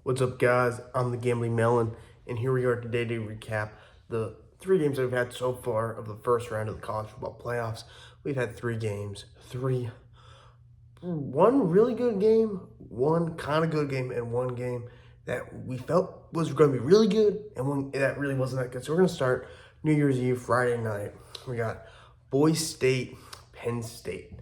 What's up, guys? I'm the Gambling Melon, and here we are today to recap the 3 games that we've had so far of the first round of the college football playoffs. We've had 3 games, one really good game, one kind of good game, and one game that we felt was going to be really good, and one that really wasn't that good. So we're going to start New Year's Eve, Friday night. We got Boise State, Penn State,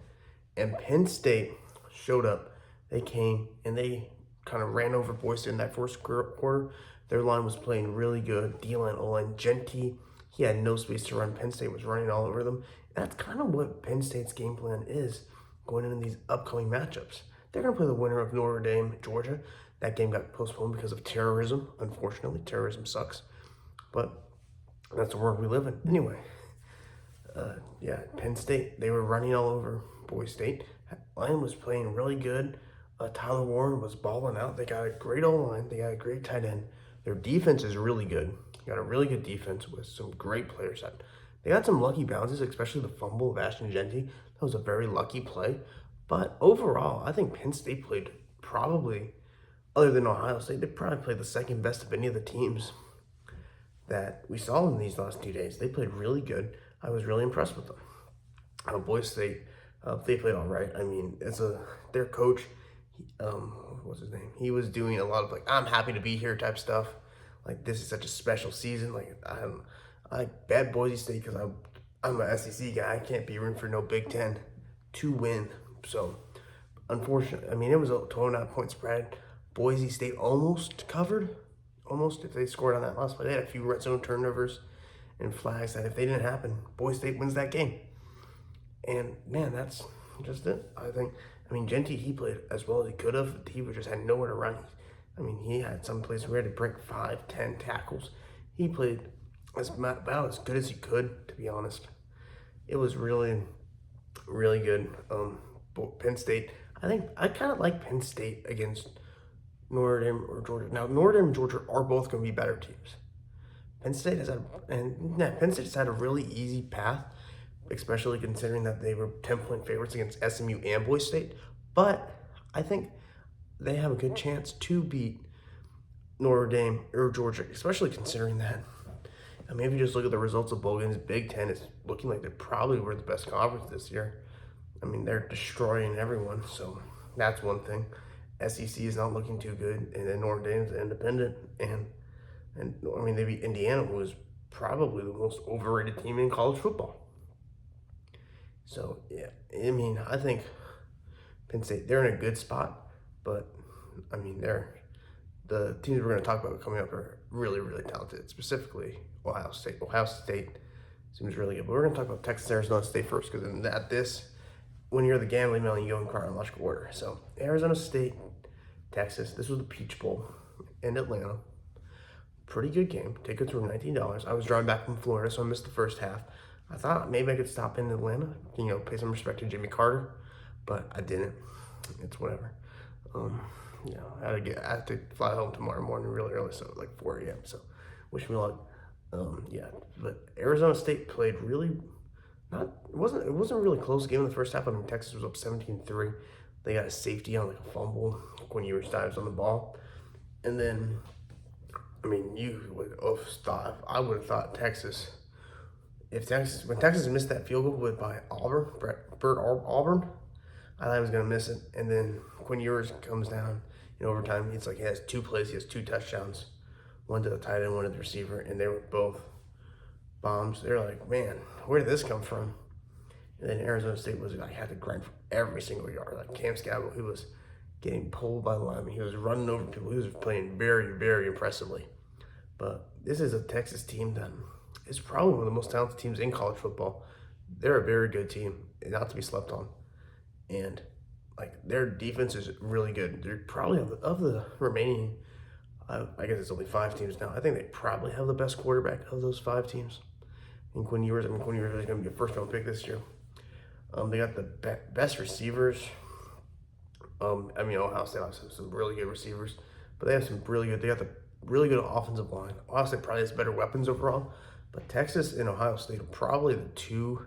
and Penn State showed up. They came and they kind of ran over Boise State in that first quarter. Their line was playing really good. D-line, O-line, Genty, he had no space to run. Penn State was running all over them. That's kind of what Penn State's game plan is going into these upcoming matchups. They're going to play the winner of Notre Dame, Georgia. That game got postponed because of terrorism. Unfortunately, terrorism sucks. But that's the world we live in. Anyway, Penn State, they were running all over Boise State. Line was playing really good. Tyler Warren was balling out. They got a great O-line. They got a great tight end. Their defense is really good. They got a really good defense with some great players. They got some lucky bounces, especially the fumble of Ashton Genty. That was a very lucky play. But overall, I think Penn State played probably, other than Ohio State, they probably played the second best of any of the teams that we saw in these last 2 days. They played really good. I was really impressed with them. Boise State, they played all right. I mean, their coach, what's his name? He was doing a lot of I'm happy to be here type stuff. Like, this is such a special season. I bet Boise State because I'm an SEC guy. I can't be rooting for no Big Ten to win. So, unfortunately, I mean, it was a 12.5-point spread. Boise State almost covered. Almost, if they scored on that last play. They had a few red zone turnovers and flags that if they didn't happen, Boise State wins that game. And, man, that's just it. I mean, Genty, he played as well as he could have. He just had nowhere to run. I mean, he had some places where he had to break 5, 10 tackles. He played about as good as he could, to be honest. It was really, really good. Penn State, I kind of like Penn State against Notre Dame or Georgia. Now, Notre Dame and Georgia are both going to be better teams. Penn State has had a really easy path, especially considering that they were 10-point favorites against SMU and Boise State. But I think they have a good chance to beat Notre Dame or Georgia, especially considering that. I mean, if you just look at the results of bowl games, Big Ten is looking like they probably were the best conference this year. I mean, they're destroying everyone, so that's one thing. SEC is not looking too good, and then Notre Dame's independent, and I mean, they beat Indiana, who is probably the most overrated team in college football. So, yeah, I mean, I think Penn State, they're in a good spot, but, I mean, the teams we're going to talk about coming up are really, really talented, specifically Ohio State. Ohio State seems really good, but we're going to talk about Texas, Arizona State first, because when you're the Gambling Melon, you go in chronological order. So, Arizona State, Texas, this was the Peach Bowl in Atlanta. Pretty good game. Tickets were $19. I was driving back from Florida, so I missed the first half. I thought maybe I could stop in Atlanta, pay some respect to Jimmy Carter, but I didn't. It's whatever. I had to fly home tomorrow morning really early, so 4 a.m. So wish me luck. But Arizona State played really it wasn't a really close game in the first half. I mean, Texas was up 17-3. They got a safety on a fumble when Ewers dives on the ball, and then I mean, I would have thought Texas. When Texas missed that field goal by Auburn, I thought he was gonna miss it. And then Quinn Ewers comes down in overtime. It's he has 2 plays. He has 2 touchdowns, one to the tight end, one to the receiver, and they were both bombs. They're like, man, where did this come from? And then Arizona State had to grind for every single yard. Like Cam Scabble, he was getting pulled by the lineman. He was running over people. He was playing very, very impressively. But this is a Texas team that is probably one of the most talented teams in college football. They're a very good team, not to be slept on. And their defense is really good. They're probably of the remaining, I guess it's only 5 teams now. I think they probably have the best quarterback of those 5 teams. And Quinn Ewers is going to be a first-round pick this year. They got the best receivers. Ohio State has some really good receivers, but they got the really good offensive line. Ohio State probably has better weapons overall, but Texas and Ohio State are probably the 2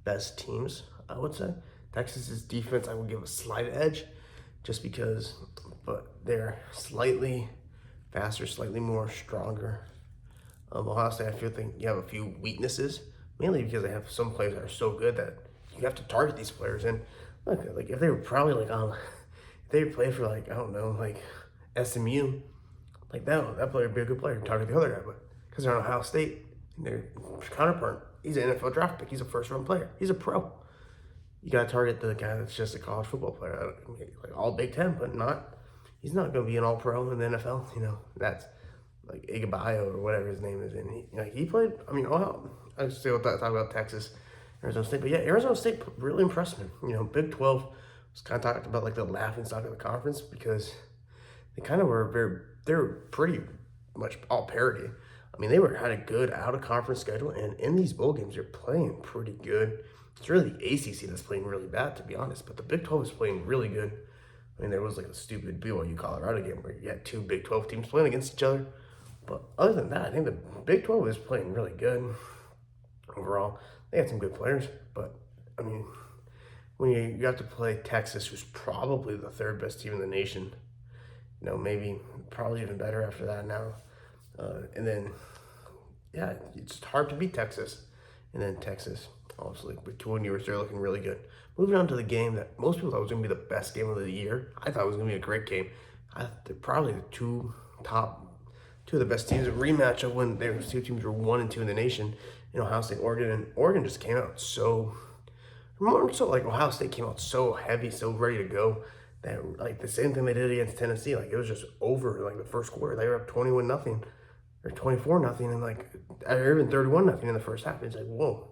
best teams, I would say. Texas's defense, I would give a slight edge just because, but they're slightly faster, slightly more stronger. Ohio State, I feel think you have a few weaknesses, mainly because they have some players that are so good that you have to target these players. And look, like if they were probably like on, if they played for like I don't know, like SMU, like that player would be a good player to target the other guy, but because they're on Ohio State, and their counterpart, he's an NFL draft pick, he's a first-round player, he's a pro. You gotta target the guy that's just a college football player, like all Big Ten, but not. He's not gonna be an All-Pro in the NFL. That's like Igabayo or whatever his name is, and he played. I mean, I still talk about Texas, Arizona State, but yeah, Arizona State really impressed me. Big 12 was kind of talked about like the laughing stock of the conference because they kind of they were pretty much all parity. I mean, had a good out of conference schedule, and in these bowl games, they're playing pretty good. It's really the ACC that's playing really bad, to be honest, but the Big 12 is playing really good. I mean, there was like a stupid BYU Colorado game where you had two Big 12 teams playing against each other. But other than that, I think the Big 12 is playing really good overall. They had some good players, but I mean, when you have to play Texas, who's probably the third best team in the nation, maybe probably even better after that now. And then, yeah, it's hard to beat Texas. And then Texas, obviously, with 2 years, they're looking really good. Moving on to the game that most people thought was going to be the best game of the year. I thought it was going to be a great game. They're probably the two of the best teams. A rematch of when those two teams were 1 and 2 in the nation. Ohio State, Oregon, and Oregon just came out more so like Ohio State came out so heavy, so ready to go that like the same thing they did against Tennessee. Like it was just over. Like the first quarter, they were up 21-0 or 24-0, and like or even 31-0 in the first half. It's like whoa.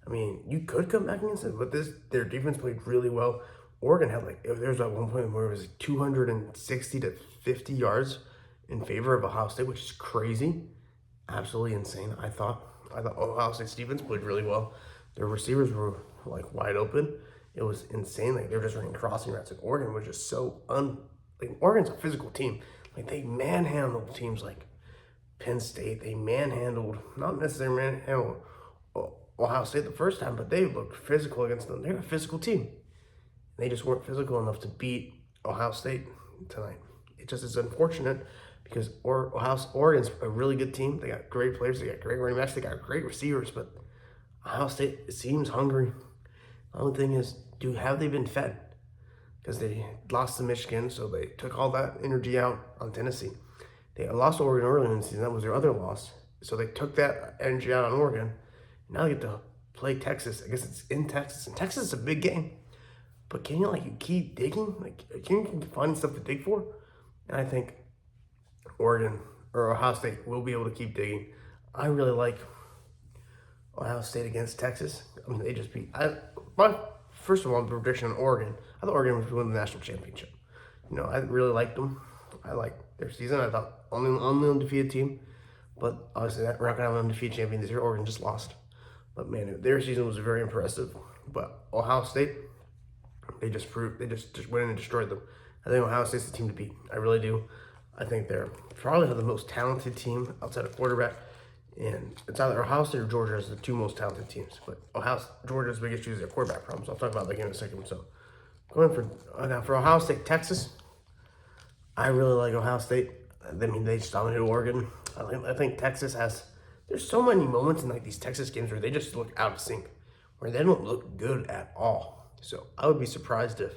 I mean, you could come back against it, but their defense played really well. Oregon had there's at one point where it was 260 to 50 yards in favor of Ohio State, which is crazy, absolutely insane. I thought Ohio State's defense played really well. Their receivers were like wide open. It was insane. Like they were just running crossing routes. Like Oregon was just Oregon's a physical team. Like they manhandled teams like Penn State. They not necessarily manhandled Ohio State the first time, but they looked physical against them. They're a physical team. They just weren't physical enough to beat Ohio State tonight. It just is unfortunate because Oregon's a really good team. They got great players. They got great running backs. They got great receivers, but Ohio State seems hungry. The only thing is, have they been fed? Because they lost to Michigan, so they took all that energy out on Tennessee. They lost to Oregon early in the season. That was their other loss. So they took that energy out on Oregon. Now they get to play Texas. I guess it's in Texas. And Texas is a big game. But can you keep digging? Can you keep finding stuff to dig for? And I think Oregon or Ohio State will be able to keep digging. I really like Ohio State against Texas. I mean, they just beat. First of all, the prediction on Oregon. I thought Oregon was going to win the national championship. I really liked them. I liked their season. I thought only undefeated team. But obviously, we're not going to have an undefeated champion this year. Oregon just lost. But man, their season was very impressive. But Ohio State, they just went in and destroyed them. I think Ohio State's the team to beat. I really do. I think they're probably the most talented team outside of quarterback. And it's either Ohio State or Georgia as the two most talented teams. But Georgia's biggest issue is their quarterback problems. I'll talk about that game in a second. So going for Ohio State, Texas, I really like Ohio State. I mean, they just dominated Oregon. I think Texas there's so many moments in these Texas games where they just look out of sync, where they don't look good at all. So I would be surprised if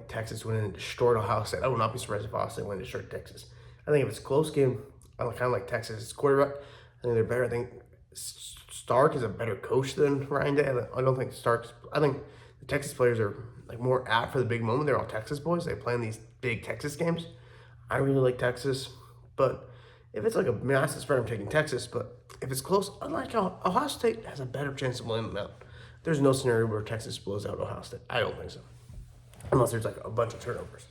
Texas went in and destroyed Ohio State. I would not be surprised if Ohio State went and destroyed Texas. I think if it's a close game, I kind of like Texas' quarterback. I think they're better. I think Stark is a better coach than Ryan Day. I don't think I think the Texas players are more apt for the big moment. They're all Texas boys. They play in these big Texas games. I really like Texas, but if it's a massive spread, I'm taking Texas. But if it's close, I like Ohio State has a better chance of winning them out. There's no scenario where Texas blows out Ohio State. I don't think so, unless there's a bunch of turnovers.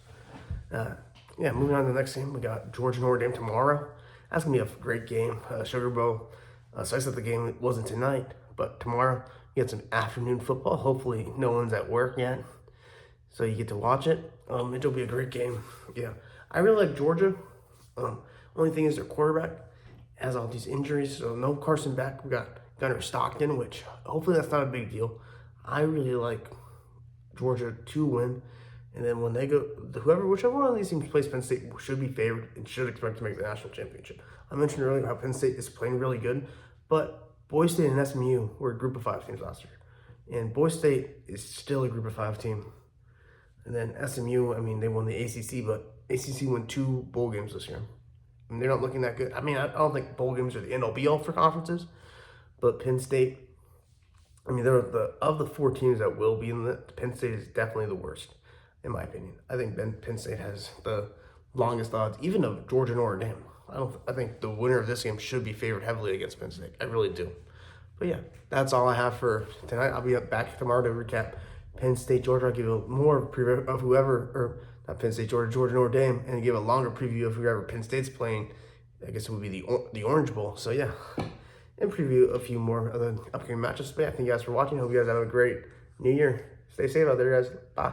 Moving on to the next game, we got Georgia and Notre Dame tomorrow. That's gonna be a great game, Sugar Bowl. So I said the game wasn't tonight, but tomorrow you get some afternoon football. Hopefully no one's at work yet, so you get to watch it. It'll be a great game. Yeah, I really like Georgia. Only thing is their quarterback has all these injuries, so no Carson back. We got Gunnar Stockton, which hopefully that's not a big deal. I really like Georgia to win. And then when they go, whichever one of these teams plays Penn State should be favored and should expect to make the national championship. I mentioned earlier how Penn State is playing really good, but Boise State and SMU were a group of 5 teams last year. And Boise State is still a group of 5 team. And then SMU, I mean, they won the ACC, but ACC won 2 bowl games this year. I mean, they're not looking that good. I mean, I don't think bowl games are the end all be all for conferences, but Penn State, I mean, they're of the 4 teams that will be in the, Penn State is definitely the worst, in my opinion. I think Penn State has the longest odds, even of Georgia and Notre Dame. I think the winner of this game should be favored heavily against Penn State. I really do. But yeah, that's all I have for tonight. I'll be back tomorrow to recap Penn State, Georgia. I'll give you more preview of whoever, or not Penn State, Georgia, Notre Dame, and give a longer preview of whoever Penn State's playing. I guess it would be the Orange Bowl. So yeah, and preview a few more of the upcoming matches. But yeah, thank you guys for watching. Hope you guys have a great New Year. Stay safe out there, guys. Bye.